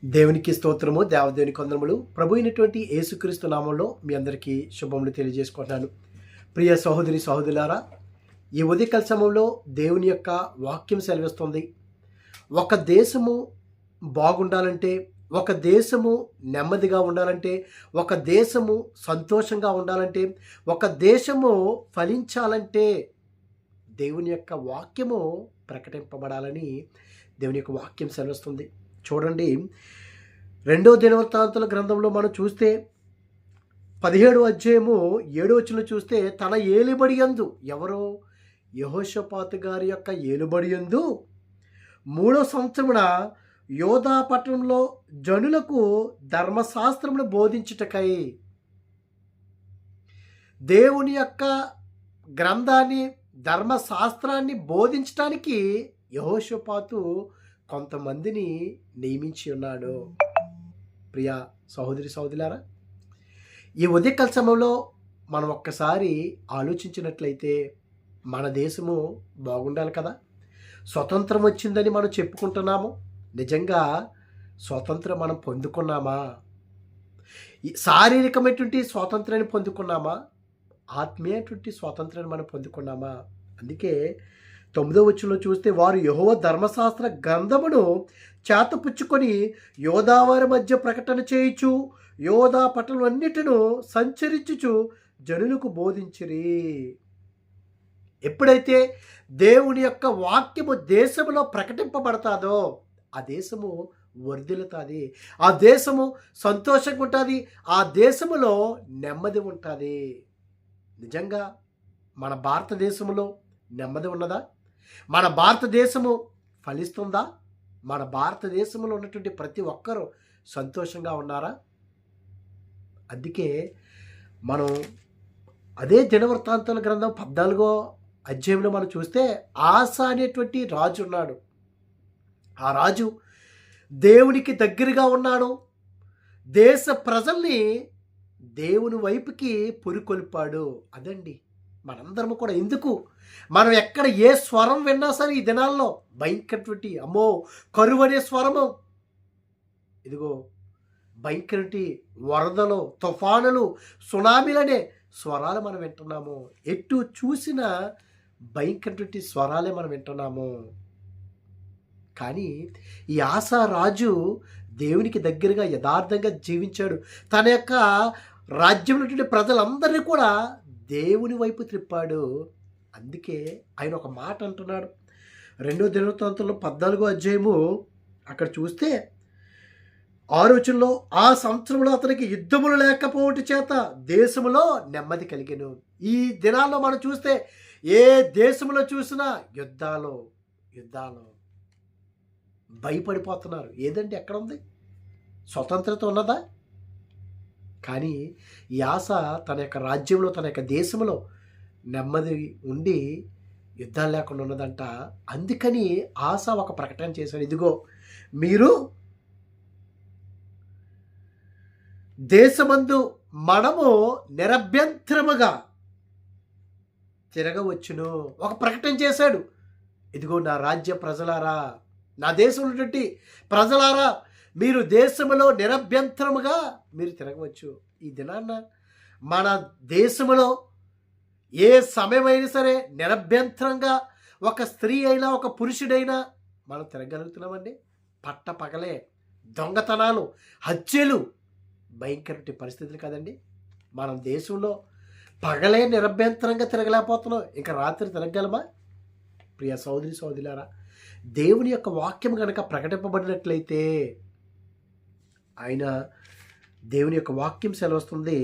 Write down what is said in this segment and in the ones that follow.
దేవునికి స్తోత్రము, దేవదేవునికి వందనములు. ప్రభు అయినటువంటి యేసుక్రీస్తు నామంలో మీ అందరికీ శుభములు తెలియజేసుకుంటున్నాను. ప్రియ సహోదరి సహోదరులారా, ఈ ఉదయకాల సమయంలో దేవుని యొక్క వాక్యం సెలవిస్తుంది. ఒక దేశము బాగుండాలంటే, ఒక దేశము నెమ్మదిగా ఉండాలంటే, ఒక దేశము సంతోషంగా ఉండాలంటే, ఒక దేశము ఫలించాలంటే దేవుని యొక్క వాక్యము ప్రకటింపబడాలని దేవుని యొక్క వాక్యం సెలవిస్తుంది. చూడండి, 2వ దినవృత్తాంతుల గ్రంథంలో మనం చూస్తే 17వ అధ్యాయము 7వ వచనంలో చూస్తే, తన ఏలుబడి యందు, ఎవరో యెహోషాపాతు గారి యొక్క ఏలుబడి యందు 3వ సంవత్సరమున యోధా పట్టణంలో జనులకు ధర్మశాస్త్రమును బోధించుటకై, దేవుని యొక్క గ్రంథాన్ని, ధర్మశాస్త్రాన్ని బోధించడానికి యెహోషాపాతు కొంతమందిని నియమించి ఉన్నాడు. ప్రియ సహోదరి సహోదరులారా, ఈ ఉదయకాల సమయంలో మనం ఒక్కసారి ఆలోచించినట్లయితే మన దేశము బాగుండాలి కదా. స్వతంత్రం వచ్చిందని మనం చెప్పుకుంటున్నాము. నిజంగా స్వాతంత్రం మనం పొందుకున్నామా? శారీరకమైనటువంటి స్వాతంత్రాన్ని పొందుకున్నామా? ఆత్మీయటువంటి స్వాతంత్రాన్ని మనం పొందుకున్నామా? అందుకే 9వ వచనంలో చూస్తే, వారు యెహోవా ధర్మశాస్త్ర గ్రంథమును చేతపుచ్చుకొని యోధావారి మధ్య ప్రకటన చేయుచు, యోధా పట్టణములన్నిటిను సంచరించుచు జనులకు బోధించిరి. ఎప్పుడైతే దేవుని యొక్క వాక్యము దేశములో ప్రకటింపబడతాదో ఆ దేశము వర్ధిల్లుతుంది, ఆ దేశము సంతోషంగా ఉంటుంది, ఆ దేశములో నెమ్మది ఉంటుంది. నిజంగా మన భారతదేశంలో నెమ్మది ఉన్నదా? మన భారతదేశము ఫలిస్తుందా? మన భారతదేశంలో ఉన్నటువంటి ప్రతి ఒక్కరూ సంతోషంగా ఉన్నారా? అందుకే మనం అదే దినవృత్తాంతాల గ్రంథం 14వ అధ్యాయంలో మనం చూస్తే, ఆస అనేటువంటి రాజు ఉన్నాడు. ఆ రాజు దేవునికి దగ్గరగా ఉన్నాడు. దేశ ప్రజల్ని దేవుని వైపుకి పురికొల్పాడు. అదండి మనందరము కూడా. ఎందుకు మనం ఎక్కడ ఏ స్వరం విన్నా సరే ఈ దినాల్లో భయంకరటువంటి, అమ్మో కరువు అనే స్వరము, ఇదిగో భయంకరటి వరదలు, తుఫానులు, సునామీలనే స్వరాలు మనం వింటున్నాము. ఎటు చూసినా భయంకరటువంటి స్వరాలే మనం వింటున్నాము. కానీ ఈ ఆసా రాజు దేవునికి దగ్గరగా యథార్థంగా జీవించాడు. తన యొక్క రాజ్యంలో ఉన్నటువంటి ప్రజలందరినీ కూడా దేవుని వైపు త్రిప్పాడు. అందుకే ఆయన ఒక మాట అంటున్నాడు. 2వ దినవృత్తాంతంలో 14వ అధ్యాయము అక్కడ చూస్తే 6వ వచనంలో, ఆ సంవత్సరంలో అతనికి యుద్ధములు లేకపోవట చేత దేశములో నెమ్మది కలిగెను. ఈ దినాల్లో మనం చూస్తే ఏ దేశంలో చూసినా యుద్ధాలు భయపడిపోతున్నారు. ఏదంటే ఎక్కడ ఉంది? స్వతంత్రత ఉన్నదా? కానీ ఈ ఆశ తన యొక్క రాజ్యంలో, తన యొక్క దేశంలో నెమ్మది ఉండి యుద్ధాలు లేకుండా ఉన్నదంట. అందుకని ఆశ ఒక ప్రకటన చేశాడు. ఇదిగో, మీరు దేశమందు మనము నిరభ్యంతరముగా తిరగవచ్చును. ఒక ప్రకటన చేశాడు. ఇదిగో నా రాజ్య ప్రజలారా, నా దేశంలో ఉన్నటువంటి ప్రజలారా, మీరు దేశంలో నిరభ్యంతరముగా మీరు తిరగవచ్చు. ఈ దినాన్న మన దేశంలో ఏ సమయమైనా సరే నిరభ్యంతరంగా ఒక స్త్రీ అయినా ఒక పురుషుడైనా మనం తిరగలుగుతున్నామండి. పట్ట పగలే దొంగతనాలు, హత్యలు, భయంకరమైన పరిస్థితులు కదండి. మనం దేశంలో పగలే నిరభ్యంతరంగా తిరగలేకపోతున్నాం, ఇంకా రాత్రి తిరగలమా? ప్రియ సోదరి సోదరులారా, దేవుని యొక్క వాక్యం కనుక ప్రకటింపబడినట్లయితే, ఆయన దేవుని యొక్క వాక్యం సెలవుస్తుంది.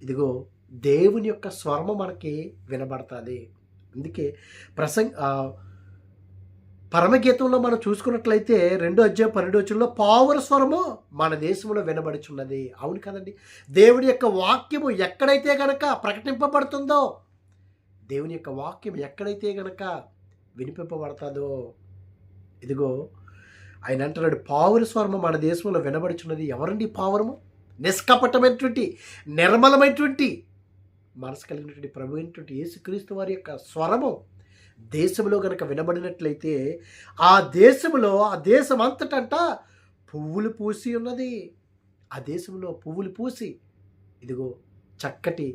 ఇదిగో దేవుని యొక్క స్వరము మనకి వినబడుతుంది. అందుకే పరమగీతంలో మనం చూసుకున్నట్లయితే 2వ అధ్యాయం 12వ వచనంలో, పావుర స్వరము మన దేశంలో వినబడుచున్నది. అవును కదండి. దేవుని యొక్క వాక్యము ఎక్కడైతే గనక ప్రకటింపబడుతుందో, దేవుని యొక్క వాక్యం ఎక్కడైతే గనక వినిపింపబడుతుందో, ఇదిగో ఆయన అంటున్నాడు, పావుర స్వరము మన దేశంలో వినబడుచున్నది. ఎవరండి పావురము? నిష్కపటమైనటువంటి, నిర్మలమైనటువంటి మనసు కలిగినటువంటి ప్రభు అయినటువంటి యేసుక్రీస్తు వారి యొక్క స్వరము దేశంలో కనుక వినబడినట్లయితే, ఆ దేశంలో, ఆ దేశం అంతటంట పువ్వులు పూసి ఉన్నది. ఆ దేశంలో పువ్వులు పూసి ఇదిగో చక్కటి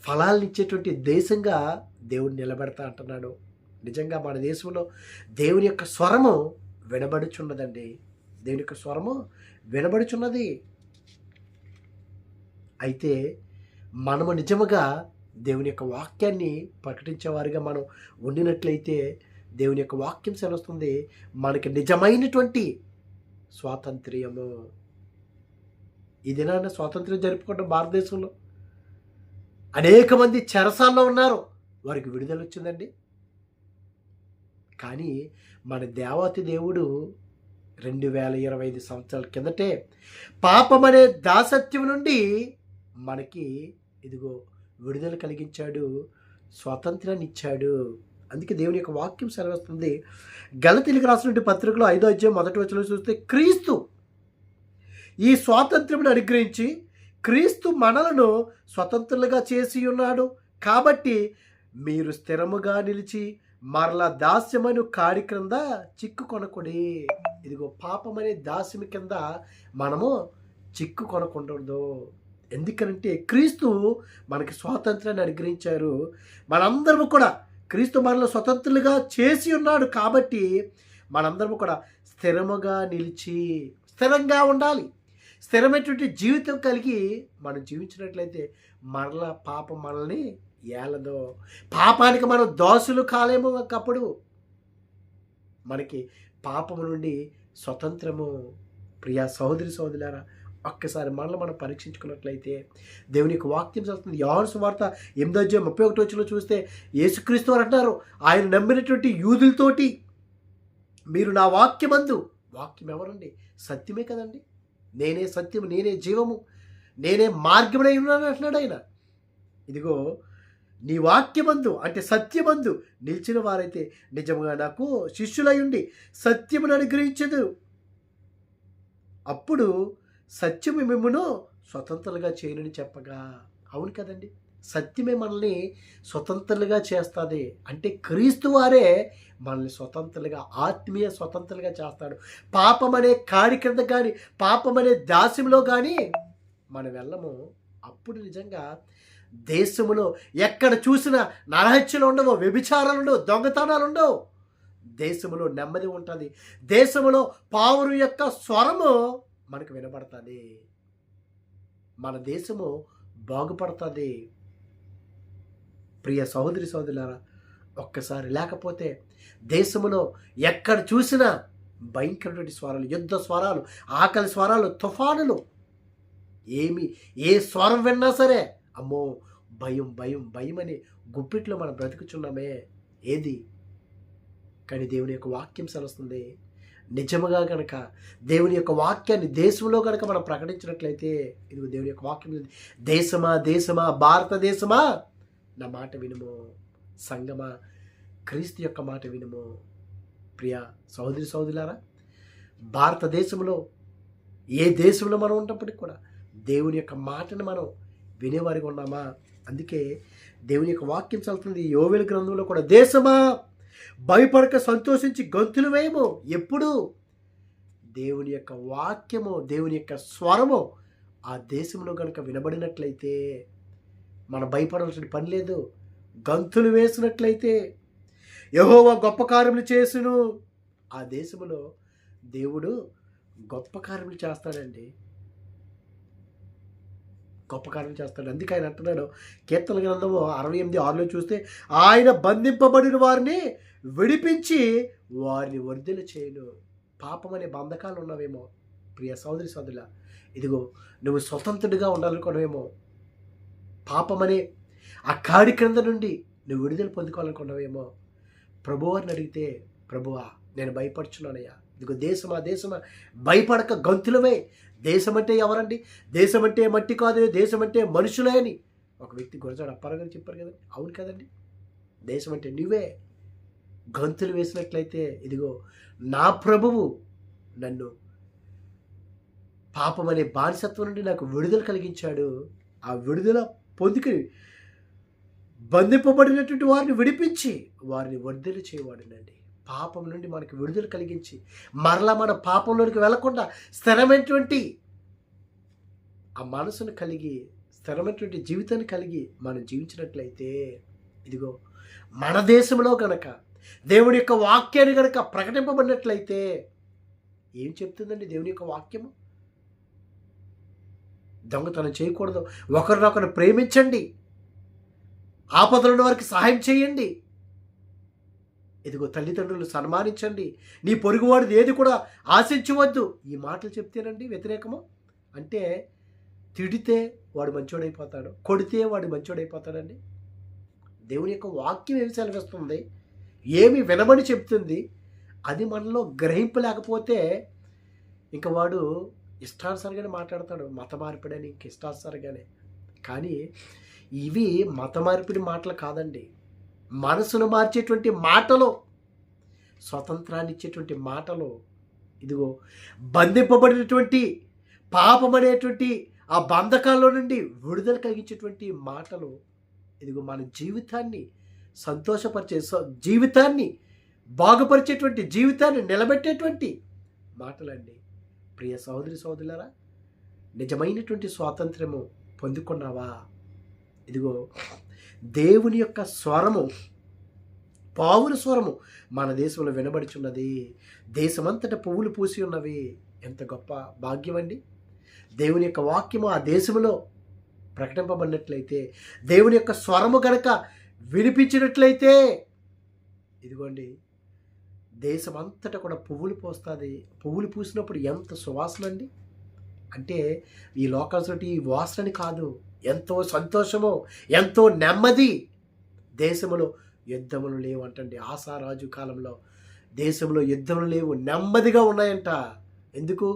ఫలాలనిచ్చేటువంటి దేశంగా దేవుడు నిలబెడతా అంటున్నాడు. నిజంగా మన దేశంలో దేవుని యొక్క స్వరము వినబడుచున్నదండి. దేవుని యొక్క స్వరము వినబడుచున్నది. అయితే మనము నిజముగా దేవుని యొక్క వాక్యాన్ని ప్రకటించేవారిగా మనం ఉండినట్లయితే దేవుని యొక్క వాక్యం సెలవుస్తుంది మనకి నిజమైనటువంటి స్వాతంత్ర్యము. ఈ దినాన స్వాతంత్ర్యం జరుపుకోవడం భారతదేశంలో అనేక మంది చెరసాల్లో ఉన్నారు, వారికి విడుదల వచ్చిందండి. కానీ మన దేవాతి దేవుడు 2025 సంవత్సరాల కిందటే పాపమనే దాసత్యం నుండి మనకి ఇదిగో విడుదల కలిగించాడు, స్వాతంత్రాన్ని ఇచ్చాడు. అందుకే దేవుని యొక్క వాక్యం సెలవిస్తుంది. గలతీయులకు రాసినటువంటి పత్రికలో 5వ అధ్యాయం 1వ వచనంలో చూస్తే క్రీస్తు ఈ స్వాతంత్ర్యమును అనుగ్రహించి క్రీస్తు మనలను స్వతంత్రులుగా చేసి ఉన్నాడు. కాబట్టి మీరు స్థిరముగా నిలిచి మరలా దాస్యమను కాడి క్రింద చిక్కుకొనకుడి. ఇదిగో పాపమనే దాస్యము కింద మనము చిక్కుకొనకూడదు. ఎందుకంటే క్రీస్తు మనకి స్వాతంత్రాన్ని అనుగ్రహించారు. మనందరము కూడా క్రీస్తు మనలో స్వతంత్రులుగా చేసి ఉన్నాడు. కాబట్టి మనందరము కూడా స్థిరముగా నిలిచి స్థిరంగా ఉండాలి. స్థిరమైనటువంటి జీవితం కలిగి మనం జీవించినట్లయితే మరలా పాపం మనల్ని ఏలదో. పాపానికి మనం దోషులు కాలేము. ఒకప్పుడు మనకి పాపము నుండి స్వతంత్రము. ప్రియా సహోదరి సహోదరులారా, ఒక్కసారి మనల్ని మనం పరీక్షించుకున్నట్లయితే దేవుని యొక్క వాక్యం చదువుతుంది. యోహాను సువార్త 8వ అధ్యాయం 31వ వచనంలో చూస్తే యేసుక్రీస్తు వారు అంటారు, ఆయన నమ్మినటువంటి యూదులతోటి మీరు నా వాక్యమందు, వాక్యం ఎవరండి? సత్యమే కదండి. నేనే సత్యము, నేనే జీవము, నేనే మార్గమునై ఉన్నాను అంటున్నాడు ఆయన. ఇదిగో నీ వాక్యమందు అంటే సత్యమందు నిలిచిన వారైతే నిజంగా నాకు శిష్యులై ఉండి సత్యమును అనుగ్రహించదు. అప్పుడు సత్యము మిమ్మును స్వతంత్రులుగా చేయనని చెప్పగా. అవును కదండి, సత్యమే మనల్ని స్వతంత్రులుగా చేస్తుంది. అంటే క్రీస్తు వారే మనల్ని స్వతంత్రులుగా, ఆత్మీయ స్వతంత్రులుగా చేస్తాడు. పాపం అనే కాడి కింద కానీ పాపం అనే దాస్యంలో కానీ మనం వెళ్ళము. అప్పుడు నిజంగా దేశంలో ఎక్కడ చూసినా నరహత్యలు ఉండవు, వ్యభిచారాలు ఉండవు, దొంగతనాలు ఉండవు. దేశంలో నెమ్మది ఉంటుంది. దేశంలో పావురు యొక్క స్వరము మనకు వినబడుతుంది. మన దేశము బాగుపడుతుంది. ప్రియ సహోదరి సహోదరులారా, ఒక్కసారి లేకపోతే దేశంలో ఎక్కడ చూసినా భయంకరమైన స్వరాలు, యుద్ధ స్వరాలు, ఆకలి స్వరాలు, తుఫానులు, ఏ స్వరం విన్నా సరే అమ్మో భయం భయం భయం అని గుప్పిట్లో మనం బ్రతుకుచున్నామే. ఏది కానీ దేవుని యొక్క వాక్యం సెలవుస్తుంది. నిజముగా కనుక దేవుని యొక్క వాక్యాన్ని దేశంలో కనుక మనం ప్రకటించినట్లయితే, ఇది దేవుని యొక్క వాక్యం, దేశమా దేశమా భారతదేశమా నా మాట వినుము, సంగమా క్రీస్తు యొక్క మాట వినుము. ప్రియ సహోదరి సహోదరులారా, భారతదేశంలో ఏ దేశంలో మనం ఉన్నప్పటికీ కూడా దేవుని యొక్క మాటను మనం వినేవారిగా ఉన్నామా? అందుకే దేవుని యొక్క వాక్యం చదువుతుంది యోవేలు గ్రంథంలో కూడా, దేశమా భయపడక సంతోషించి గొంతులు వేయము. ఎప్పుడు దేవుని యొక్క వాక్యము, దేవుని యొక్క స్వరము ఆ దేశంలో కనుక వినబడినట్లయితే మనం భయపడాల్సిన పని లేదు. గంతులు వేసినట్లయితే యెహోవా గొప్ప కార్యములు చేసును. ఆ దేశంలో దేవుడు గొప్ప కార్యములు చేస్తాడండి, గొప్ప కార్యం చేస్తాడు. అందుకే ఆయన అంటున్నాడు కీర్తన గ్రంథము 68:6లో చూస్తే, ఆయన బంధింపబడిన వారిని విడిపించి వారిని వర్ధిల్ల చేయను. పాపం అనే బంధకాలు ఉన్నవేమో ప్రియ సహోదరి సహోదరులా, ఇదిగో నువ్వు స్వతంత్రుడిగా ఉండాలనుకున్నావేమో. పాపమనే ఆ కాడి క్రింద నుండి నువ్వు విడుదల పొందుకోవాలనుకున్నావేమో. ప్రభువారిని అడిగితే, ప్రభువా నేను భయపడుచున్నానయ్యా. ఇదిగో దేశమా దేశమా భయపడక గంతులవే. దేశం అంటే ఎవరండి? దేశం అంటే మట్టి కాదు, దేశం అంటే మనుషులే అని ఒక వ్యక్తి గురజాడ అప్పారావు గారు చెప్పారు కదండి. అవును కదండి, దేశం అంటే నువ్వే. గంతులు వేసినట్లయితే ఇదిగో నా ప్రభువు నన్ను పాపం అనే బానిసత్వం నుండి నాకు విడుదల కలిగించాడు. ఆ విడుదల పొందుకుని బంధింపబడినటువంటి వారిని విడిపించి వారిని వర్ధిల్ల చేయవాడినండి. పాపం నుండి మనకి విడుదల కలిగించి మరలా మన పాపంలోనికి వెళ్లకుండా స్థిరమైనటువంటి ఆ మనసును కలిగి స్థిరమైనటువంటి జీవితాన్ని కలిగి మనం జీవించినట్లయితే ఇదిగో మన దేశంలో గనక దేవుని యొక్క వాక్యాన్ని గనక ప్రకటింపబడినట్లయితే ఏం చెప్తుందండి దేవుని యొక్క వాక్యము? దొంగతనం చేయకూడదు, ఒకరినొకరు ప్రేమించండి, ఆపదలున్న వారికి సహాయం చేయండి, ఇదిగో తల్లిదండ్రులు సన్మానించండి, నీ పొరుగువాడిది ఏది కూడా ఆశించవద్దు. ఈ మాటలు చెప్తేనండి వ్యతిరేకము. అంటే తిడితే వాడు మంచోడైపోతాడు, కొడితే వాడు మంచోడైపోతాడండి. దేవుని యొక్క వాక్యం ఏమి సెలవిస్తుంది, ఏమి వినమని చెప్తుంది, అది మనలో గ్రహింపు లేకపోతే ఇంకా వాడు ఇష్టానుసారంగానే మాట్లాడతాడు. మత మార్పిడని ఇంక ఇష్టానుసారంగానే. కానీ ఇవి మత మార్పిడి మాటలు కాదండి, మనసును మార్చేటువంటి మాటలు, స్వతంత్రాన్ని ఇచ్చేటువంటి మాటలు. ఇదిగో బంధింపబడినటువంటి పాపం అనేటువంటి ఆ బంధకాల్లో నుండి విడుదల కలిగించేటువంటి మాటలు. ఇదిగో మన జీవితాన్ని సంతోషపరిచే జీవితాన్ని బాగుపరిచేటువంటి జీవితాన్ని నిలబెట్టేటువంటి మాటలండి. ప్రియ సహోదరి సహోదరులారా, నిజమైనటువంటి స్వాతంత్రము పొందుకున్నావా? ఇదిగో దేవుని యొక్క స్వరము, పావుల స్వరము మన దేశంలో వినబడుచున్నది. దేశమంతటా పువ్వులు పూసి ఉన్నవి. ఎంత గొప్ప భాగ్యం అండి. దేవుని యొక్క వాక్యము ఆ దేశంలో ప్రకటింపబడినట్లయితే, దేవుని యొక్క స్వరము కనుక వినిపించినట్లయితే, ఇదిగోండి దేశమంతటా కూడా పువ్వులు పూస్తుంది. పువ్వులు పూసినప్పుడు ఎంత సువాసన అండి. అంటే ఈ లోకాల్సినటువంటి ఈ వాసనని కాదు, ఎంతో సంతోషము, ఎంతో నెమ్మది. దేశంలో యుద్ధములు లేవు అంటండి. ఆసారాజు కాలంలో దేశంలో యుద్ధములు లేవు, నెమ్మదిగా ఉన్నాయంట. ఎందుకు?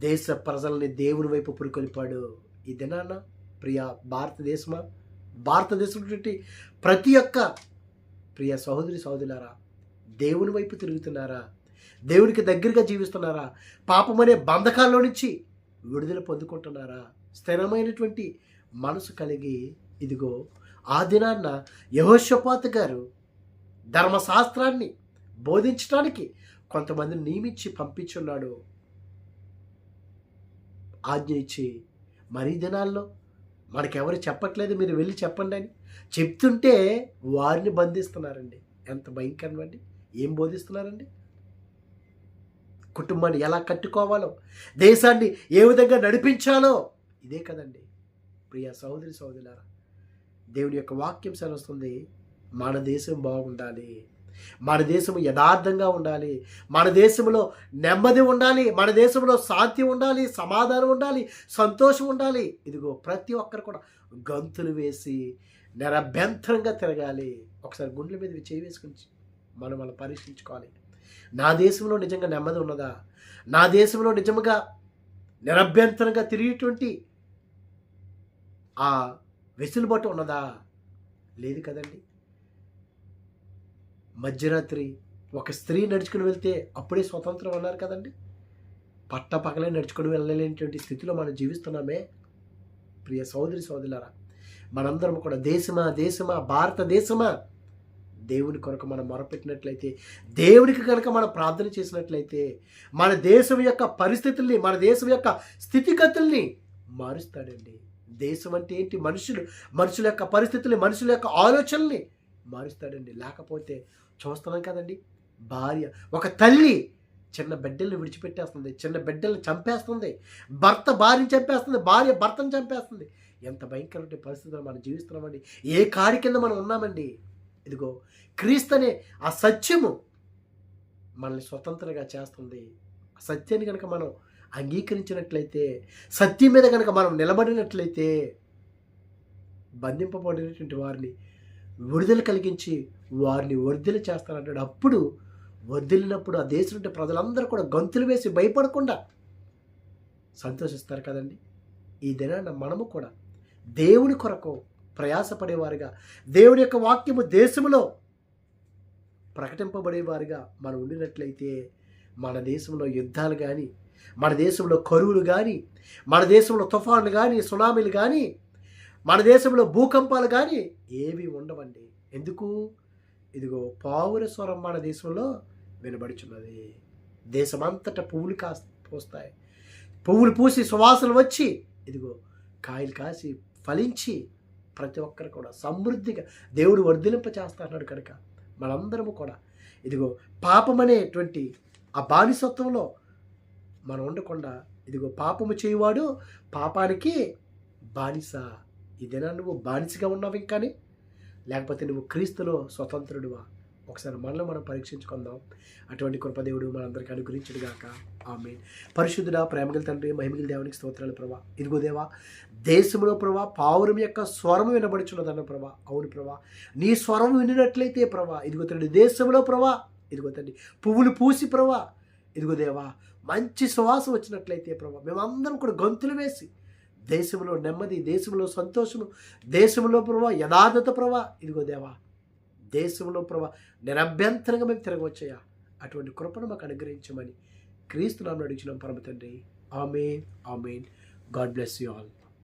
దేశ ప్రజల్ని దేవుని వైపు పురికొల్పాడు. ఈ దినాన ప్రియ భారతదేశంలో ప్రతి ఒక్క ప్రియ సహోదరి సహోదరులారా, దేవుని వైపు తిరుగుతున్నారా? దేవునికి దగ్గరగా జీవిస్తున్నారా? పాపమనే బంధకాల్లో నుంచి విడుదల పొందుకుంటున్నారా? స్థిరమైనటువంటి మనసు కలిగి ఇదిగో ఆ దినాన్న యెహోషాపాతు గారు ధర్మశాస్త్రాన్ని బోధించడానికి కొంతమందిని నియమించి పంపించున్నాడు, ఆజ్ఞ ఇచ్చి. మరి దినాల్లో మనకెవరు చెప్పట్లేదు, మీరు వెళ్ళి చెప్పండి అని చెప్తుంటే వారిని బంధిస్తున్నారండి. ఎంత భయంకరం అండి. ఏం బోధిస్తున్నారండి? కుటుంబాన్ని ఎలా కట్టుకోవాలో, దేశాన్ని ఏ విధంగా నడిపించాలో, ఇదే కదండి ప్రియ సహోదరి సహోదరులారా. దేవుని యొక్క వాక్యం సెలవుస్తుంది, మన దేశం బాగుండాలి, మన దేశం యథార్థంగా ఉండాలి, మన దేశంలో నెమ్మది ఉండాలి, మన దేశంలో శాంతి ఉండాలి, సమాధానం ఉండాలి, సంతోషం ఉండాలి. ఇదిగో ప్రతి ఒక్కరు కూడా గంతులు వేసి నిరభ్యంతరంగా తిరగాలి. ఒకసారి గుండెల మీద చేయి వేసుకుని మనం పరీక్షించుకోవాలి. నా దేశంలో నిజంగా నెమ్మది ఉన్నదా? నా దేశంలో నిజంగా నిరభ్యంతరంగా తిరిగేటువంటి ఆ వెసులుబాటు ఉన్నదా? లేదు కదండి. మధ్యరాత్రి ఒక స్త్రీ నడుచుకుని వెళ్తే అప్పుడే స్వతంత్రం అన్నారు కదండి. పట్టపగలే నడుచుకుని వెళ్ళలేనటువంటి స్థితిలో మనం జీవిస్తున్నామే. ప్రియ సోదరి సోదరులారా, మనందరం కూడా దేశమా భారతదేశమా దేవుని కొరకు మనం మొరపెట్టినట్లయితే, దేవునికి కనుక మనం ప్రార్థన చేసినట్లయితే, మన దేశం యొక్క పరిస్థితుల్ని, మన దేశం యొక్క స్థితిగతుల్ని మారుస్తాడండి. దేశం అంటే ఏంటి? మనుషుల యొక్క పరిస్థితుల్ని, మనుషుల యొక్క ఆలోచనల్ని మారుస్తాడండి. లేకపోతే చూస్తున్నాం కదండి, భార్య, ఒక తల్లి చిన్న బిడ్డల్ని విడిచిపెట్టేస్తుంది, చిన్న బిడ్డల్ని చంపేస్తుంది, భర్త భార్యని చంపేస్తుంది, భార్య భర్తను చంపేస్తుంది. ఎంత భయంకరమైన పరిస్థితుల్లో మనం జీవిస్తున్నామండి. ఏ కాడి కింద మనం ఉన్నామండి. ఇదిగో క్రీస్తు అనే ఆ సత్యము మనల్ని స్వతంత్రంగా చేస్తుంది. ఆ సత్యాన్ని కనుక మనం అంగీకరించినట్లయితే, సత్యం మీద కనుక మనం నిలబడినట్లయితే, బంధింపబడినటువంటి వారిని విడుదల కలిగించి వారిని వర్ధిల్ల చేస్తానంటాడు. అప్పుడు వర్ధిల్లినప్పుడు ఆ దేశం నుండి ప్రజలందరూ కూడా గంతులు వేసి భయపడకుండా సంతోషిస్తారు కదండి. ఈ దినాన మనము కూడా దేవుని కొరకు ప్రయాసపడేవారుగా, దేవుని యొక్క వాక్యము దేశంలో ప్రకటింపబడేవారుగా మనం ఉండినట్లయితే, మన దేశంలో యుద్ధాలు కానీ, మన దేశంలో కరువులు కానీ, మన దేశంలో తుఫాన్లు కానీ, సునామీలు కానీ, మన దేశంలో భూకంపాలు కానీ ఏవి ఉండవండి. ఎందుకు? ఇదిగో పావుల స్వరం మన దేశంలో వినబడుచున్నది. దేశమంతటా పువ్వులు పూస్తాయి. పువ్వులు పూసి సువాసనలు వచ్చి ఇదిగో కాయలు కాసి ఫలించి ప్రతి ఒక్కరు కూడా సమృద్ధిగా దేవుడు వర్ధిలింప చేస్తున్నాడు. కనుక మనందరము కూడా ఇదిగో పాపం అనేటువంటి ఆ బానిసత్వంలో మనం ఉండకుండా ఇదిగో పాపము చేయువాడు పాపానికి బానిస. ఇదేనా నువ్వు బానిసగా ఉన్నావు ఇంకాని, లేకపోతే నువ్వు క్రీస్తులో స్వతంత్రుడువా? ఒకసారి మనలో మనం పరీక్షించుకుందాం. అటువంటి కృపదేవుడు మనందరికీ అనుగ్రహించుడు గాక. ఆమేన్. పరిశుద్ధుడా, ప్రేమగల తండ్రి, మహిమగల దేవునికి స్తోత్రాలు ప్రభా. ఇదిగో దేవా, దేశంలో ప్రభా పావురం యొక్క స్వరం వినబడుచున్నదన్న ప్రభా. అవును ప్రభా, నీ స్వరం వినినట్లయితే ప్రభా ఇదిగో తండ్రి దేశంలో ప్రభా ఇదిగో తండ్రి పువ్వులు పూసి ప్రభా ఇదిగో దేవా మంచి సువాసన వచ్చినట్లయితే ప్రభా మేమందరం కూడా గొంతులు వేసి దేశంలో నెమ్మది, దేశంలో సంతోషము, దేశంలో ప్రభా యథార్థత ప్రభా ఇదిగో దేవా దేశంలో ప్రభా నిరభ్యంతరంగా మేము తిరగవచ్చయ్యా. అటువంటి కృపను మాకు అనుగ్రహించమని క్రీస్తు నామమున అడుగుచున్నాం పరమ తండ్రి. ఆమేన్. ఆమేన్. God bless you all.